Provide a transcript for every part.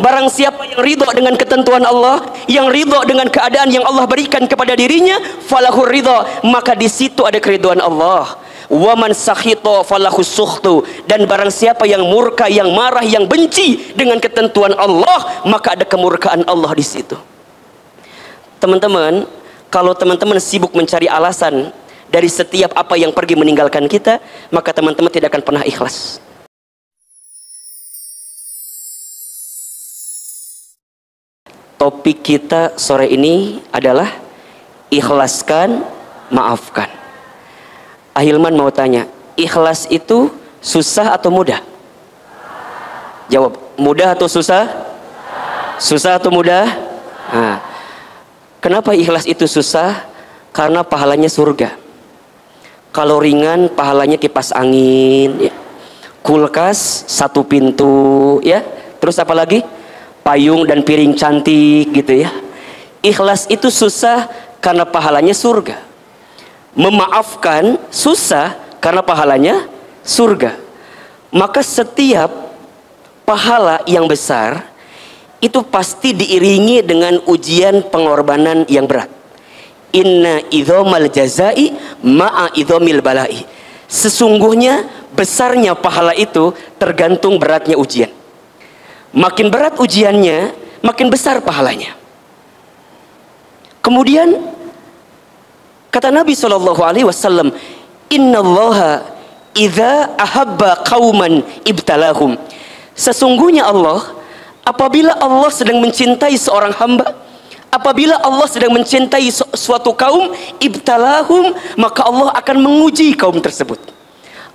Barang siapa yang ridho dengan ketentuan Allah, yang ridho dengan keadaan yang Allah berikan kepada dirinya, falahur ridho, maka di situ ada keridhaan Allah. Waman sakhito falahu sukhtu, dan barang siapa yang murka, yang marah, yang benci dengan ketentuan Allah, maka ada kemurkaan Allah di situ. Teman-teman, kalau teman-teman sibuk mencari alasan dari setiap apa yang pergi meninggalkan kita, maka teman-teman tidak akan pernah ikhlas. Topik kita sore ini adalah ikhlaskan, maafkan. Ahilman mau tanya, ikhlas itu susah atau mudah? Jawab, mudah atau susah? Susah atau mudah? Nah, kenapa ikhlas itu susah? Karena pahalanya surga. Kalau ringan, pahalanya kipas angin, ya. Kulkas satu pintu, ya. Terus apa lagi? Payung dan piring cantik, gitu ya. Ikhlas itu susah karena pahalanya surga. Memaafkan susah karena pahalanya surga. Maka setiap pahala yang besar itu pasti diiringi dengan ujian pengorbanan yang berat. Inna idhomal jazai ma'a idhomil balai. Sesungguhnya besarnya pahala itu tergantung beratnya ujian. Makin berat ujiannya, makin besar pahalanya. Kemudian kata Nabi SAW, Innallaha idza ahabba qauman ibtalahum. Sesungguhnya Allah, apabila Allah sedang mencintai seorang hamba, apabila Allah sedang mencintai suatu kaum, ibtalahum, maka Allah akan menguji kaum tersebut.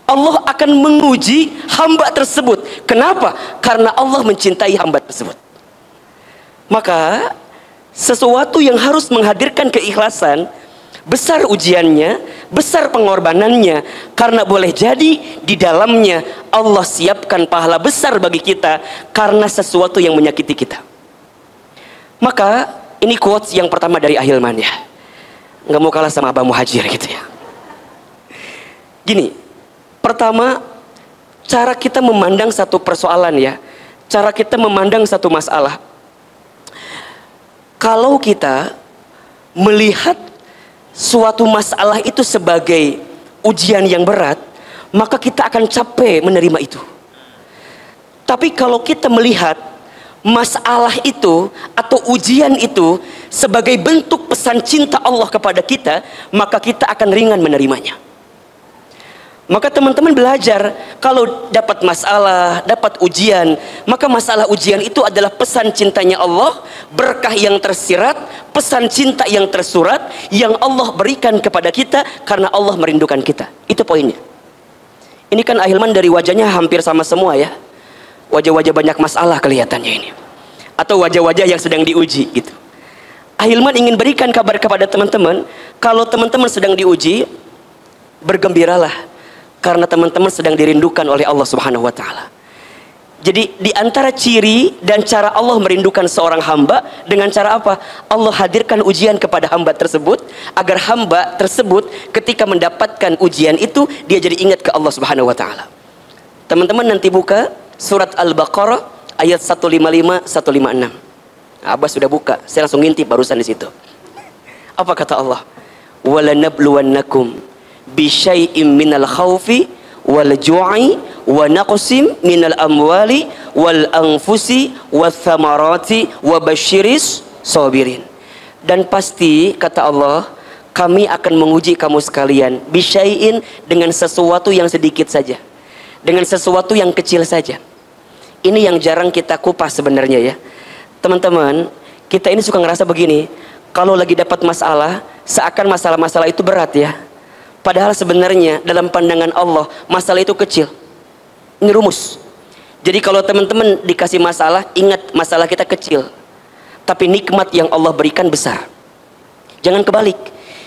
Allah akan menguji hamba tersebut. Kenapa? Karena Allah mencintai hamba tersebut. Maka sesuatu yang harus menghadirkan keikhlasan, besar ujiannya, besar pengorbanannya, karena boleh jadi di dalamnya Allah siapkan pahala besar bagi kita karena sesuatu yang menyakiti kita. Maka ini quotes yang pertama dari Ahilman, ya. Nggak mau kalah sama Abah Muhajir gitu ya. Gini, pertama, cara kita memandang satu persoalan, ya, cara kita memandang satu masalah. Kalau kita melihat suatu masalah itu sebagai ujian yang berat, maka kita akan capek menerima itu. Tapi kalau kita melihat masalah itu atau ujian itu sebagai bentuk pesan cinta Allah kepada kita, maka kita akan ringan menerimanya. Maka teman-teman belajar, kalau dapat masalah, dapat ujian, maka masalah ujian itu adalah pesan cintanya Allah, berkah yang tersirat, pesan cinta yang tersurat, yang Allah berikan kepada kita karena Allah merindukan kita. Itu poinnya. Ini kan Ahilman dari wajahnya hampir sama semua, ya. Wajah-wajah banyak masalah kelihatannya ini. Atau wajah-wajah yang sedang diuji gitu. Ahilman ingin berikan kabar kepada teman-teman, kalau teman-teman sedang diuji, bergembiralah. Karena teman-teman sedang dirindukan oleh Allah Subhanahu wa Ta'ala. Jadi di antara ciri dan cara Allah merindukan seorang hamba dengan cara apa? Allah hadirkan ujian kepada hamba tersebut agar hamba tersebut ketika mendapatkan ujian itu dia jadi ingat ke Allah Subhanahu wa Ta'ala. Teman-teman nanti buka surat Al-Baqarah ayat 155 156. Abah sudah buka, saya langsung ngintip barusan di situ. Apa kata Allah? Walanabluwannakum bisyai'im minal khawfi wal ju'i wa naqsim minal amwali wal anfusi wath thamarati wa basyiris sabirin. Dan pasti kata Allah, kami akan menguji kamu sekalian bisyai'in, dengan sesuatu yang sedikit saja, dengan sesuatu yang kecil saja. Ini yang jarang kita kupas sebenarnya, ya. Teman-teman, kita ini suka ngerasa begini, kalau lagi dapat masalah, seakan masalah-masalah itu berat, ya. Padahal sebenarnya dalam pandangan Allah masalah itu kecil. Ini rumus. Jadi kalau teman-teman dikasih masalah, ingat masalah kita kecil, tapi nikmat yang Allah berikan besar. Jangan kebalik.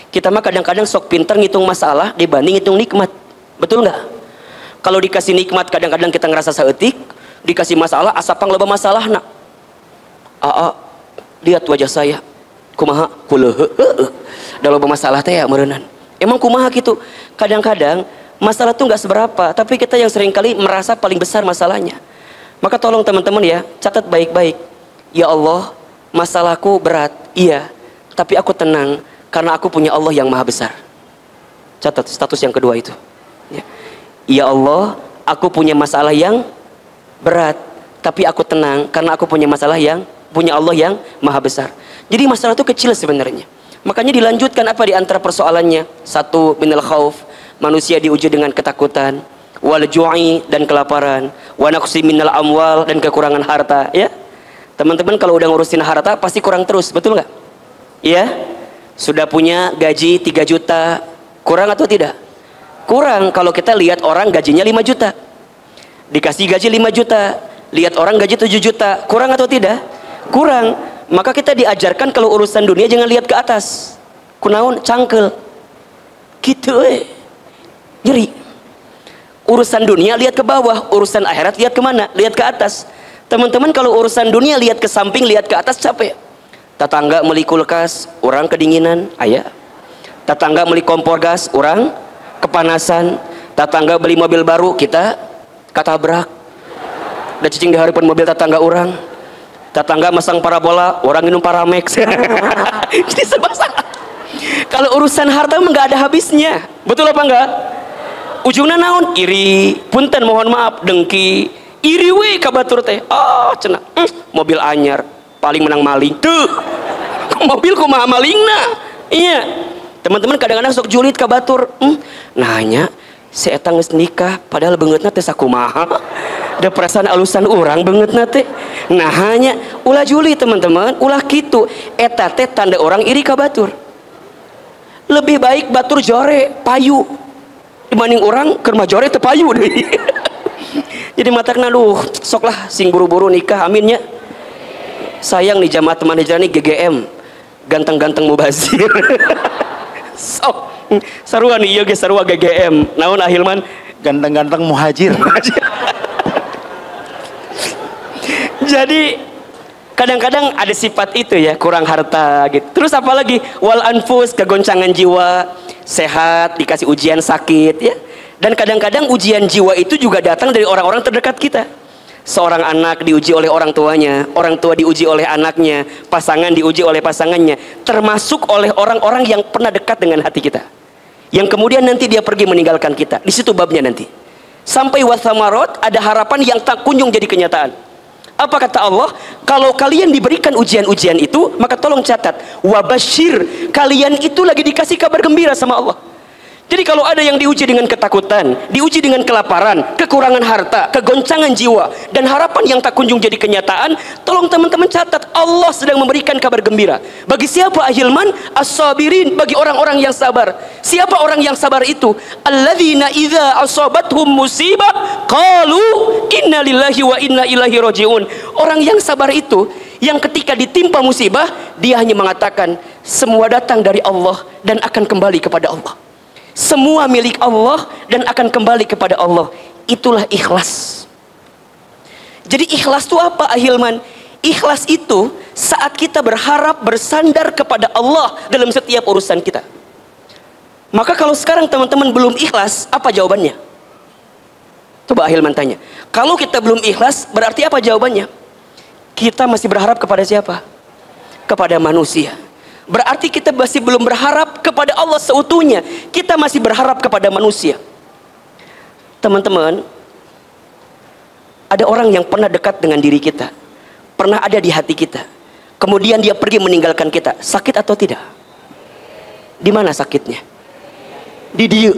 Kita mah kadang-kadang sok pinter ngitung masalah dibanding ngitung nikmat. Betul nggak? Kalau dikasih nikmat kadang-kadang kita ngerasa saeutik, dikasih masalah asapang loba masalah nak. Lihat wajah saya. Kumaha? Kuleuh. Da loba masalah teh ya meureunnan. Emang kumaha gitu? Kadang-kadang masalah tuh nggak seberapa, tapi kita yang seringkali merasa paling besar masalahnya. Maka tolong teman-teman, ya, catat baik-baik. Ya Allah, masalahku berat, iya, tapi aku tenang karena aku punya Allah yang maha besar. Catat status yang kedua itu. Ya Allah, aku punya masalah yang berat, tapi aku tenang karena aku punya masalah yang punya Allah yang maha besar. Jadi masalah itu kecil sebenarnya. Makanya dilanjutkan apa di antara persoalannya? Satu, minal khauf, manusia diuji dengan ketakutan, wal ju'i, dan kelaparan, wa naqsi minal amwal, dan kekurangan harta. Ya, teman-teman kalau udah ngurusin harta pasti kurang terus, betul nggak? Ya, sudah punya gaji 3 juta, kurang atau tidak? Kurang. Kalau kita lihat orang gajinya 5 juta, dikasih gaji 5 juta, lihat orang gaji 7 juta, kurang atau tidak? Kurang. Maka kita diajarkan kalau urusan dunia jangan lihat ke atas, kunaon cangkel gitu, nyeri. Urusan dunia lihat ke bawah, urusan akhirat lihat kemana? Lihat ke atas. Teman-teman kalau urusan dunia lihat ke samping, lihat ke atas capek. Tetangga beli kulkas, orang kedinginan, ayah. Tetangga beli kompor gas, orang kepanasan. Tetangga beli mobil baru, kita katabrak. Udah cicing di harapan mobil tetangga orang. Tetangga masang parabola, orang minum Paramex. Jadi serba salah. Kalau urusan harta emang nggak ada habisnya, betul apa enggak? Ujungnya naon? Iri, punten mohon maaf, dengki, iri we kabatur teh. Oh cenah, mobil anyar, paling menang maling. Tuh, mobil kumaha malingna. Iya, teman-teman kadang-kadang sok julid kabatur, nanya, si eta geus nikah, padahal beungeutna teh sakumaha. Da perasaan alusan orang beungeutna teh. Nah hanya ulah julid teman-teman, ulah kitu. Eta teh tanda orang iri kabatur. Lebih baik batur jore payu dibanding orang ke rumah jore teu payu deh. Jadi matakna duh soklah sing buru-buru nikah aminnya. Sayang nih jamaah teman hijrah nih GGM ganteng-ganteng mubazir. Sok sarua nih ieu ge sarua GGM. Naon Ahilman? Ganteng-ganteng muhajir. Jadi kadang-kadang ada sifat itu ya, kurang harta gitu. Terus apalagi wal anfus, kegoncangan jiwa, sehat dikasih ujian sakit ya. Dan kadang-kadang ujian jiwa itu juga datang dari orang-orang terdekat kita. Seorang anak diuji oleh orang tuanya, orang tua diuji oleh anaknya, pasangan diuji oleh pasangannya, termasuk oleh orang-orang yang pernah dekat dengan hati kita, yang kemudian nanti dia pergi meninggalkan kita. Di situ babnya nanti. Sampai wathamarot, ada harapan yang tak kunjung jadi kenyataan. Apa kata Allah? Kalau kalian diberikan ujian-ujian itu, maka tolong catat, wabashir, kalian itu lagi dikasih kabar gembira sama Allah. Jadi kalau ada yang diuji dengan ketakutan, diuji dengan kelaparan, kekurangan harta, kegoncangan jiwa, dan harapan yang tak kunjung jadi kenyataan, tolong teman-teman catat, Allah sedang memberikan kabar gembira. Bagi siapa Ahilman? As-sabirin, bagi orang-orang yang sabar. Siapa orang yang sabar itu? Alladzina idza asabathum musibah qalu inna lillahi wa inna ilaihi rajiun. Orang yang sabar itu yang ketika ditimpa musibah dia hanya mengatakan semua datang dari Allah dan akan kembali kepada Allah. Semua milik Allah dan akan kembali kepada Allah. Itulah ikhlas. Jadi ikhlas itu apa Ahilman? Ikhlas itu saat kita berharap bersandar kepada Allah dalam setiap urusan kita. Maka kalau sekarang teman-teman belum ikhlas, apa jawabannya? Coba Ahilman tanya. Kalau kita belum ikhlas, berarti apa jawabannya? Kita masih berharap kepada siapa? Kepada manusia. Berarti kita masih belum berharap kepada Allah seutuhnya. Kita masih berharap kepada manusia. Teman-teman, ada orang yang pernah dekat dengan diri kita, pernah ada di hati kita, kemudian dia pergi meninggalkan kita. Sakit atau tidak? Di mana sakitnya? Di dia.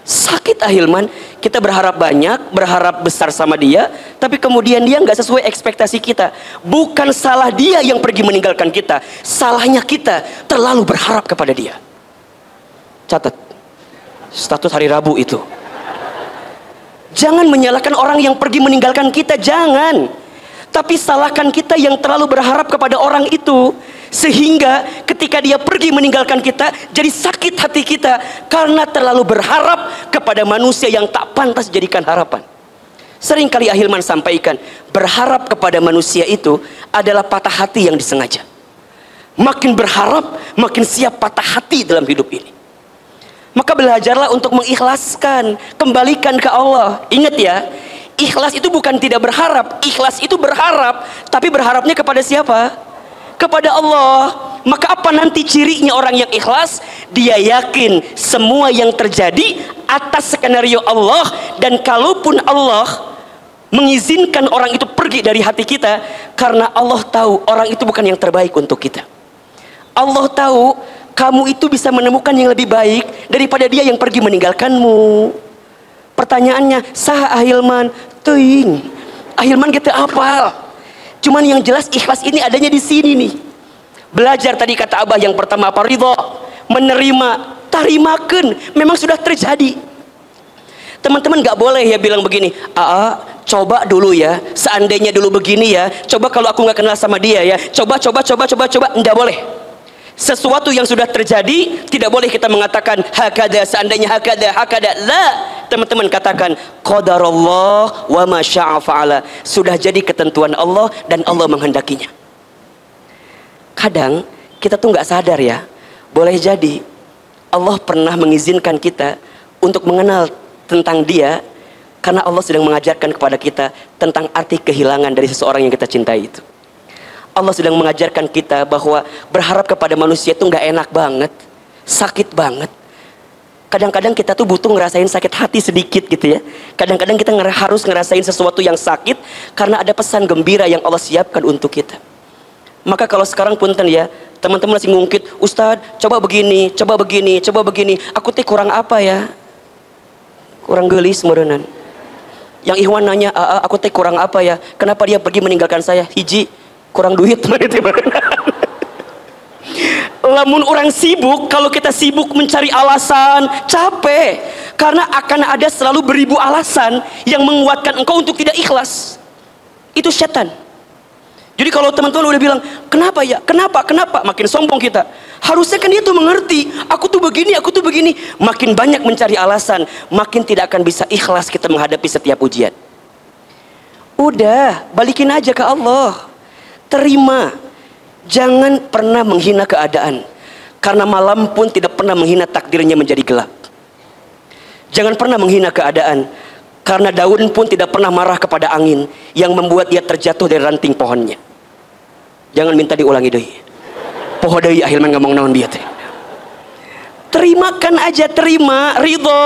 Sakit Ahilman. Kita berharap banyak, berharap besar sama dia, tapi kemudian dia nggak sesuai ekspektasi kita. Bukan salah dia yang pergi meninggalkan kita, salahnya kita terlalu berharap kepada dia. Catat status hari Rabu itu. Jangan menyalahkan orang yang pergi meninggalkan kita, jangan. Tapi salahkan kita yang terlalu berharap kepada orang itu, sehingga ketika dia pergi meninggalkan kita, jadi sakit hati kita karena terlalu berharap kepada manusia yang tak pantas jadikan harapan. Sering kali Ahilman sampaikan, berharap kepada manusia itu adalah patah hati yang disengaja. Makin berharap, makin siap patah hati dalam hidup ini. Maka belajarlah untuk mengikhlaskan, kembalikan ke Allah. Ingat ya, Ikhlas itu bukan tidak berharap, ikhlas itu berharap, tapi berharapnya kepada siapa? Kepada Allah. Maka apa nanti cirinya orang yang ikhlas? Dia yakin semua yang terjadi atas skenario Allah, dan kalaupun Allah mengizinkan orang itu pergi dari hati kita, karena Allah tahu orang itu bukan yang terbaik untuk kita. Allah tahu kamu itu bisa menemukan yang lebih baik daripada dia yang pergi meninggalkanmu. Pertanyaannya, sah Ahilman? Teuing. Ahilman kita apal. Cuman yang jelas ikhlas ini adanya di sini nih. Belajar tadi kata Abah yang pertama apa? Ridho. Menerima, tarimakan. Memang sudah terjadi. Teman-teman gak boleh ya bilang begini, coba dulu ya, seandainya dulu begini ya, coba kalau aku gak kenal sama dia ya, coba, enggak boleh. Sesuatu yang sudah terjadi tidak boleh kita mengatakan hakada, seandainya hakada. La, teman-teman katakan qadarullah wa ma syaa fa'ala. Sudah jadi ketentuan Allah dan Allah menghendakinya. Kadang kita tuh nggak sadar ya, boleh jadi Allah pernah mengizinkan kita untuk mengenal tentang dia karena Allah sedang mengajarkan kepada kita tentang arti kehilangan dari seseorang yang kita cintai itu. Allah sedang mengajarkan kita bahwa berharap kepada manusia itu nggak enak banget, sakit banget. Kadang-kadang kita tuh butuh ngerasain sakit hati sedikit gitu ya. Kadang-kadang kita harus ngerasain sesuatu yang sakit karena ada pesan gembira yang Allah siapkan untuk kita. Maka kalau sekarang punten ya, teman-teman masih ngungkit, Ustadz coba begini, aku teh kurang apa ya? Kurang gelis merenan. Yang Ikhwan nanya, aku teh kurang apa ya? Kenapa dia pergi meninggalkan saya? Hiji, kurang duit. Lamun orang sibuk, kalau kita sibuk mencari alasan, capek. Karena akan ada selalu beribu alasan yang menguatkan engkau untuk tidak ikhlas. Itu setan. Jadi kalau teman-teman udah bilang, kenapa ya? Kenapa? Makin sombong kita. Harusnya kan dia tuh mengerti, aku tuh begini. Makin banyak mencari alasan, makin tidak akan bisa ikhlas kita menghadapi setiap ujian. Udah, balikin aja ke Allah. Terima. Jangan pernah menghina keadaan. Karena malam pun tidak pernah menghina takdirnya menjadi gelap. Jangan pernah menghina keadaan. Karena daun pun tidak pernah marah kepada angin yang membuat dia terjatuh dari ranting pohonnya. Jangan minta diulangi deh. Pohon deh akhirnya ngomong naon dia teh. Terimakan aja, terima, ridho.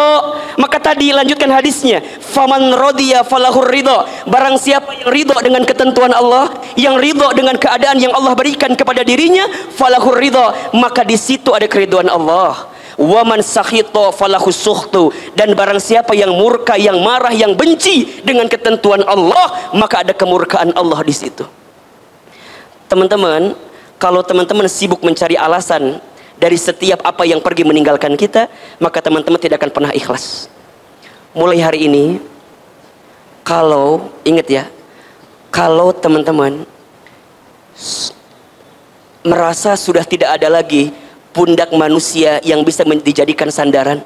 Maka tadi lanjutkan hadisnya, faman rodiya falahur ridho. Barang siapa yang ridho dengan ketentuan Allah, yang ridho dengan keadaan yang Allah berikan kepada dirinya, falahur ridho, maka di situ ada keridhaan Allah. Waman sakhito falahu sukhtu. Dan barang siapa yang murka, yang marah, yang benci dengan ketentuan Allah, maka ada kemurkaan Allah di situ. Teman-teman, kalau teman-teman sibuk mencari alasan dari setiap apa yang pergi meninggalkan kita, maka teman-teman tidak akan pernah ikhlas. Mulai hari ini, kalau ingat ya, kalau teman-teman merasa sudah tidak ada lagi pundak manusia yang bisa dijadikan sandaran,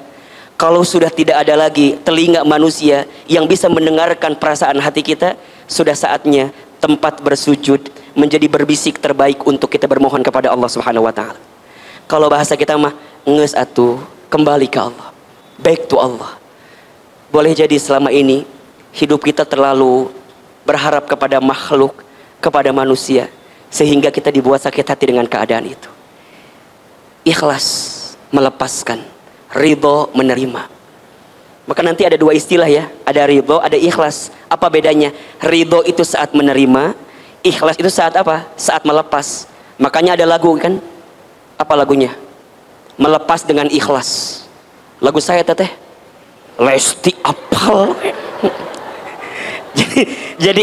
kalau sudah tidak ada lagi telinga manusia yang bisa mendengarkan perasaan hati kita, sudah saatnya tempat bersujud menjadi berbisik terbaik untuk kita bermohon kepada Allah Subhanahu wa taala. Kalau bahasa kita mah nges atuh, kembali ke Allah, back to Allah. Boleh jadi selama ini hidup kita terlalu berharap kepada makhluk, kepada manusia, sehingga kita dibuat sakit hati dengan keadaan itu. Ikhlas melepaskan, ridho menerima. Maka nanti ada dua istilah ya, ada ridho, ada ikhlas. Apa bedanya? Ridho itu saat menerima, ikhlas itu saat apa? Saat melepas. Makanya ada lagu kan? Apa lagunya? Melepas dengan ikhlas. Lagu saya teteh Lesti apal. jadi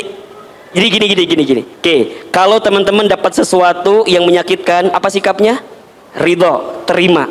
gini. Oke, kalau teman-teman dapat sesuatu yang menyakitkan, apa sikapnya? Ridho, terima.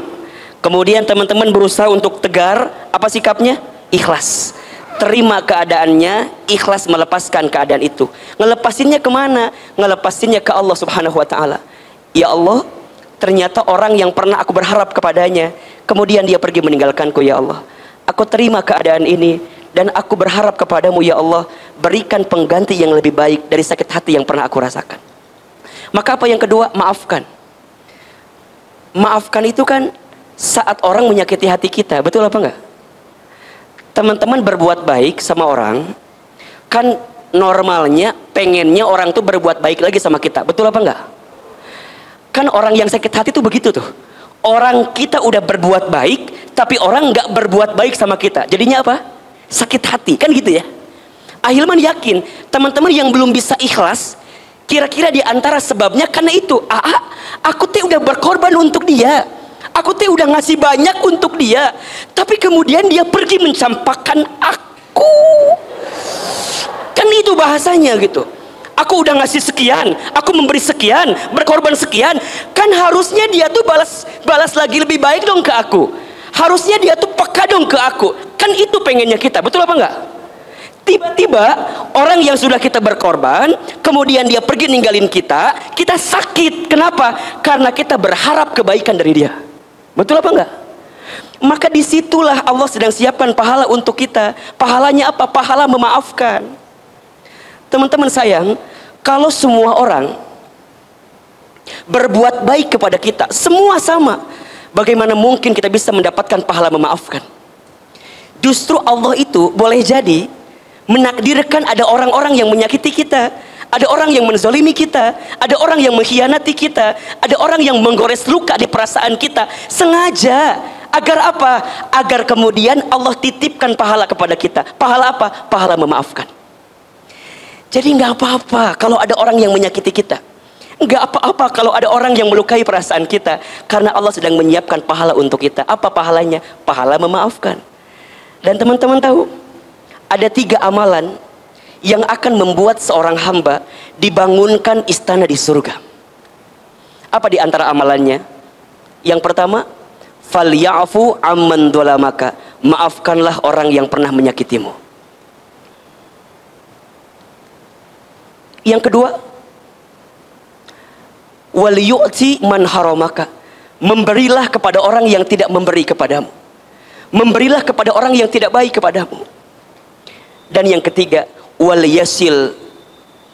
Kemudian teman-teman berusaha untuk tegar, apa sikapnya? Ikhlas. Terima keadaannya, ikhlas melepaskan keadaan itu. Ngelepasinnya kemana? Ngelepasinnya ke Allah Subhanahu wa taala. Ya Allah, ternyata orang yang pernah aku berharap kepadanya, kemudian dia pergi meninggalkanku ya Allah. Aku terima keadaan ini dan aku berharap kepadamu ya Allah, berikan pengganti yang lebih baik dari sakit hati yang pernah aku rasakan. Maka apa yang kedua? Maafkan. Maafkan itu kan saat orang menyakiti hati kita, betul apa enggak? Teman-teman berbuat baik sama orang, Kan normalnya pengennya orang tuh berbuat baik lagi sama kita, betul apa enggak? Kan orang yang sakit hati tuh begitu tuh. Orang kita udah berbuat baik, tapi orang nggak berbuat baik sama kita. Jadinya apa? Sakit hati, kan gitu ya. Ahilman yakin, teman-teman yang belum bisa ikhlas, kira-kira di antara sebabnya karena itu. Aku teh udah berkorban untuk dia. Aku teh udah ngasih banyak untuk dia. Tapi kemudian dia pergi mencampakkan aku. Kan itu bahasanya gitu. Aku udah ngasih sekian, aku memberi sekian, berkorban sekian. Kan harusnya dia tuh balas lagi lebih baik dong ke aku. Harusnya dia tuh peka dong ke aku. Kan itu pengennya kita, betul apa enggak? Tiba-tiba orang yang sudah kita berkorban, kemudian dia pergi ninggalin kita, kita sakit. Kenapa? Karena kita berharap kebaikan dari dia. Betul apa enggak? Maka disitulah Allah sedang siapkan pahala untuk kita. Pahalanya apa? Pahala memaafkan. Teman-teman sayang, kalau semua orang berbuat baik kepada kita, semua sama, bagaimana mungkin kita bisa mendapatkan pahala memaafkan? Justru Allah itu boleh jadi menakdirkan ada orang-orang yang menyakiti kita, ada orang yang menzalimi kita, ada orang yang mengkhianati kita, ada orang yang menggores luka di perasaan kita, sengaja. Agar apa? Agar kemudian Allah titipkan pahala kepada kita. Pahala apa? Pahala memaafkan. Jadi nggak apa-apa kalau ada orang yang menyakiti kita. Nggak apa-apa kalau ada orang yang melukai perasaan kita. Karena Allah sedang menyiapkan pahala untuk kita. Apa pahalanya? Pahala memaafkan. Dan teman-teman tahu, ada 3 amalan yang akan membuat seorang hamba dibangunkan istana di surga. Apa di antara amalannya? Yang pertama, falyafu amman dolamaka. Maafkanlah orang yang pernah menyakitimu. Yang kedua, waliyu'ti man haramaka. Memberilah kepada orang yang tidak memberi kepadamu. Memberilah kepada orang yang tidak baik kepadamu. Dan yang ketiga, wal yasil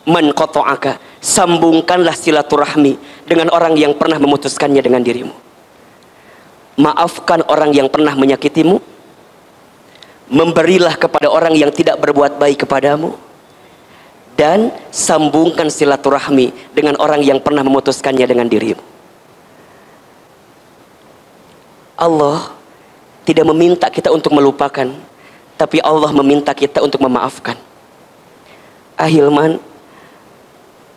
man qata'aka. Sambungkanlah silaturahmi dengan orang yang pernah memutuskannya dengan dirimu. Maafkan orang yang pernah menyakitimu. Memberilah kepada orang yang tidak berbuat baik kepadamu. Dan sambungkan silaturahmi dengan orang yang pernah memutuskannya dengan dirimu. Allah tidak meminta kita untuk melupakan, tapi Allah meminta kita untuk memaafkan. Ahilman,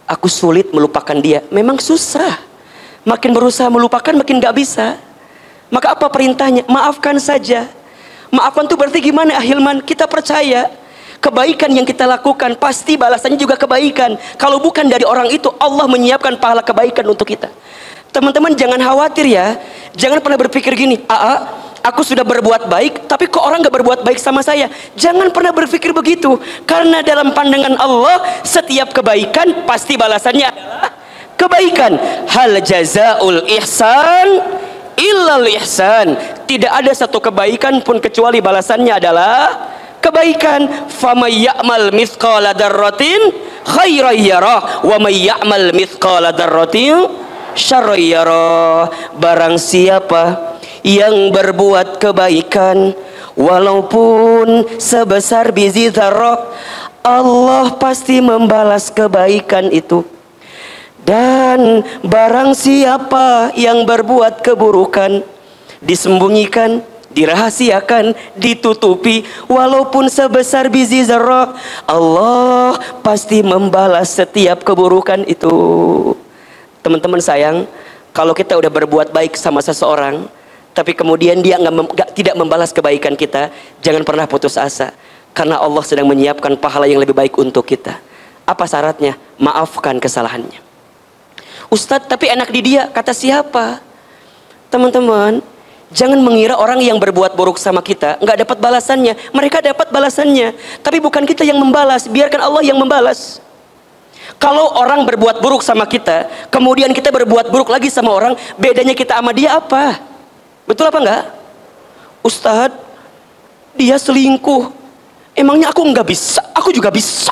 aku sulit melupakan dia. Memang susah. Makin berusaha melupakan, makin gak bisa. Maka apa perintahnya? Maafkan saja. Maafkan itu berarti gimana Ahilman? Kita percaya kebaikan yang kita lakukan pasti balasannya juga kebaikan. Kalau bukan dari orang itu, Allah menyiapkan pahala kebaikan untuk kita. Teman-teman jangan khawatir ya. Jangan pernah berpikir gini, aku sudah berbuat baik, tapi kok orang gak berbuat baik sama saya. Jangan pernah berpikir begitu. Karena dalam pandangan Allah, setiap kebaikan pasti balasannya adalah kebaikan. Hal jazaul ihsan illal ihsan. Tidak ada satu kebaikan pun kecuali balasannya adalah kebaikan. Famay ya'mal mithqala dzarratin khairan yarah wa may ya'mal mithqala dzarratin syarran yarah. Barang siapa yang berbuat kebaikan walaupun sebesar biji dzarrah, Allah pasti membalas kebaikan itu. Dan barang siapa yang berbuat keburukan, disembunyikan, dirahasiakan, ditutupi, walaupun sebesar biji zarrah, Allah pasti membalas setiap keburukan itu. Teman-teman sayang, kalau kita udah berbuat baik sama seseorang, tapi kemudian dia tidak membalas kebaikan kita, jangan pernah putus asa, karena Allah sedang menyiapkan pahala yang lebih baik untuk kita. Apa syaratnya? Maafkan kesalahannya. Ustadz, tapi enak di dia, kata siapa? Teman-teman, jangan mengira orang yang berbuat buruk sama kita nggak dapat balasannya. Mereka dapat balasannya, tapi bukan kita yang membalas. Biarkan Allah yang membalas. Kalau orang berbuat buruk sama kita, kemudian kita berbuat buruk lagi sama orang, bedanya kita sama dia apa? Betul apa enggak? Ustadz, dia selingkuh. Emangnya aku nggak bisa? Aku juga bisa.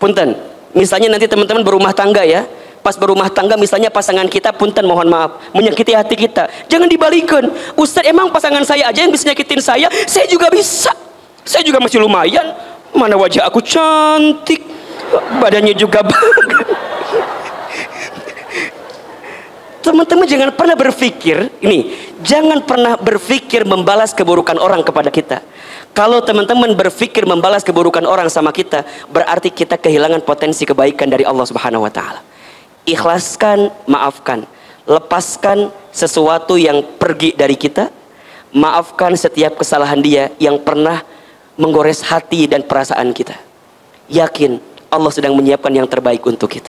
Punten, misalnya nanti teman-teman berumah tangga ya. Pas berumah tangga misalnya pasangan kita, punten mohon maaf, menyakiti hati kita, jangan dibalikan. Ustadz, emang pasangan saya aja yang bisa nyakitin saya juga bisa. Saya juga masih lumayan. Mana wajah aku cantik, badannya juga bagus. Teman-teman jangan pernah berpikir, jangan pernah berpikir membalas keburukan orang kepada kita. Kalau teman-teman berpikir membalas keburukan orang sama kita, berarti kita kehilangan potensi kebaikan dari Allah Subhanahu wa taala. Ikhlaskan, maafkan. Lepaskan sesuatu yang pergi dari kita. Maafkan setiap kesalahan dia yang pernah menggores hati dan perasaan kita. Yakin Allah sedang menyiapkan yang terbaik untuk kita.